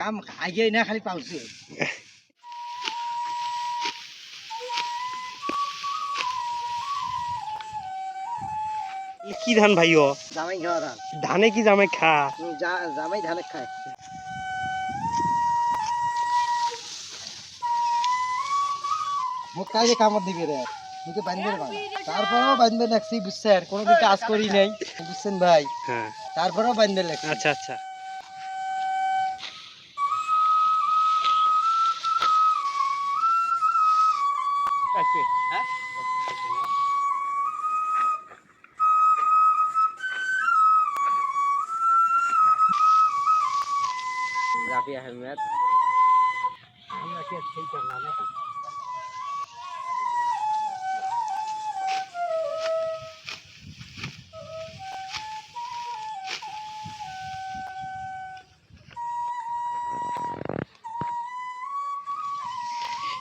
কাম আগে না খালি পাউছে কি ধান ভাইও? জামাই খাওয়া ধান। ধানে কি জামাই খা? জামাই ধানে খায়। মোক কাজে কামড় দিবে রে, মুখে বাঁধবে না। তারপরেও বাঁধবে লাগছি, বুঝছেন? কোনোদিন কাজ করি নাই, বুঝছেন ভাই? হ্যাঁ, তারপরেও বাঁধবে লাগছি। আচ্ছা আচ্ছা। হ্যাঁ? রাফি আহমেদ। আমরা কি সেই করলাম নাকি?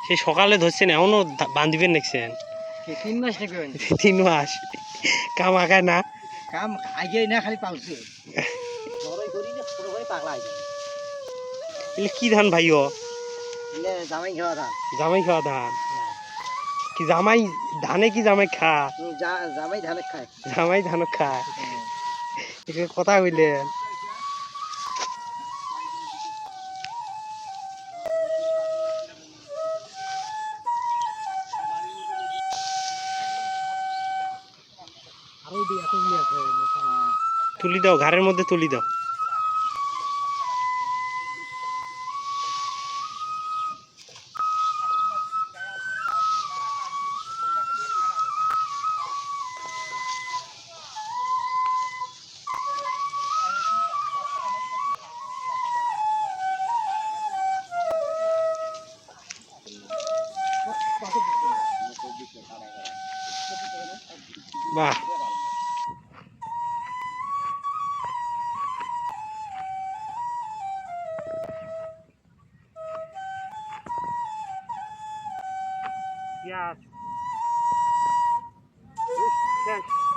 সেই সকালে ধরছেন, এখনো বান্ধিবেন দেখছেন? 3 মাস নাকি হয়নি? 3 মাস কাম আগায় না। কাম আগে না খালি পাউছে। বড়ই করি না, ছোট ভাই পাগলা হয়ে যায়। এলে কি ধান ভাইও? এলে জামাই খাওয়া ধান। জামাই খাওয়া ধান। কি জামাই ধানে কি জামাই খা? জামাই ধানে খায়। জামাই ধান খায়, এটা কথা কইলেন। আরো দিয়ে এতগুলি আছে। তুলি দাও, ঘাড়ের মধ্যে তুলি দাও। বাহ, পেঁয়াজ শেষ।